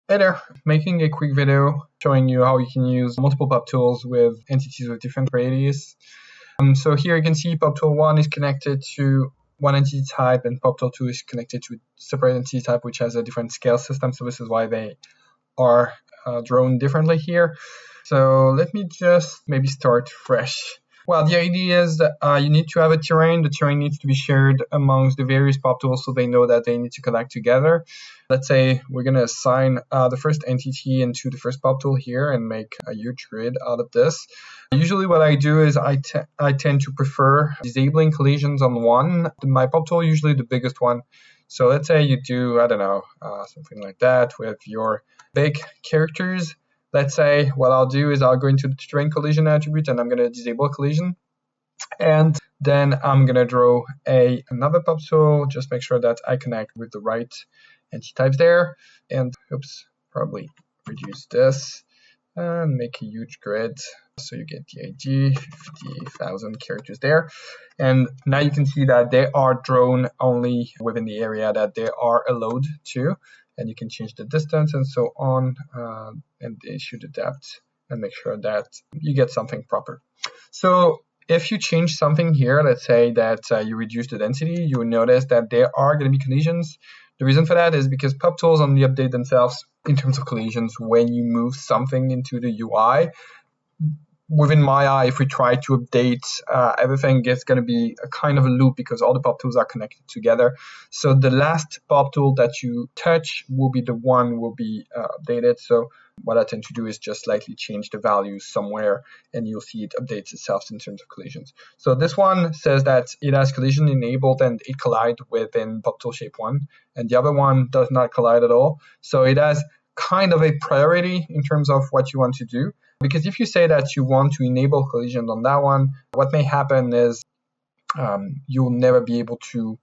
Hey there, making a quick video showing you how you can use multiple pop tools with entities with different radius. So here you can see pop tool 1 is connected to one entity type and pop tool 2 is connected to a separate entity type which has a different scale system. So this is why they are drawn differently here. So let me just maybe start fresh. Well, the idea is that you need to have a terrain. The terrain needs to be shared amongst the various pop tools so they know that they need to connect together. Let's say we're going to assign the first entity into the first pop tool here and make a huge grid out of this. Usually what I do is I tend to prefer disabling collisions on one. My pop tool, usually the biggest one. So let's say you do, I don't know, something like that with your big characters. Let's say what I'll do is I'll go into the terrain collision attribute and I'm going to disable collision. And then I'm going to draw another pop tool, just make sure that I connect with the right entity types there. And oops, probably reduce this and make a huge grid. So you get the idea, 50,000 characters there. And now you can see that they are drawn only within the area that they are allowed to. And you can change the distance and so on, and issue the depth and make sure that you get something proper. So if you change something here, let's say that you reduce the density, you will notice that there are going to be collisions. The reason for that is because pop tools only update themselves in terms of collisions when you move something into the UI. Within my eye, if we try to update everything, it's going to be a kind of a loop because all the pop tools are connected together. So the last pop tool that you touch will be the one will be updated. So what I tend to do is just slightly change the value somewhere and you'll see it updates itself in terms of collisions. So this one says that it has collision enabled and it collides within pop tool shape 1, and the other one does not collide at all. So it has kind of a priority in terms of what you want to do. Because if you say that you want to enable collision on that one, what may happen is you'll never be able to,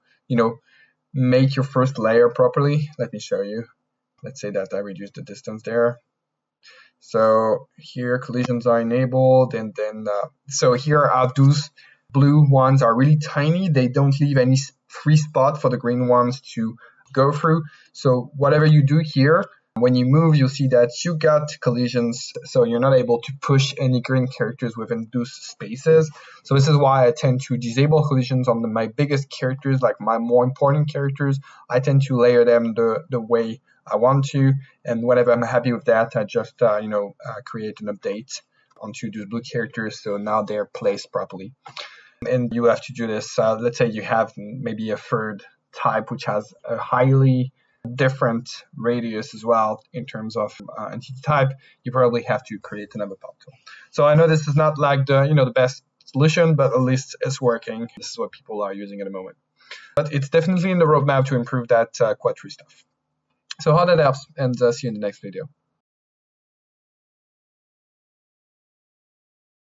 make your first layer properly. Let me show you. Let's say that I reduce the distance there. So here collisions are enabled, and then so here those blue ones are really tiny. They don't leave any free spot for the green ones to go through. So whatever you do here, when you move, you'll see that you got collisions, so you're not able to push any green characters within those spaces. So this is why I tend to disable collisions on my biggest characters, like my more important characters. I tend to layer them the way I want to, and whenever I'm happy with that, I just create an update onto those blue characters, so now they're placed properly. And you have to do this. Let's say you have maybe a third type which has a highly different radius as well in terms of entity type, you probably have to create another pop tool. So I know this is not like the best solution, but at least it's working. This is what people are using at the moment. But it's definitely in the roadmap to improve that quad tree stuff. So how that helps, and see you in the next video.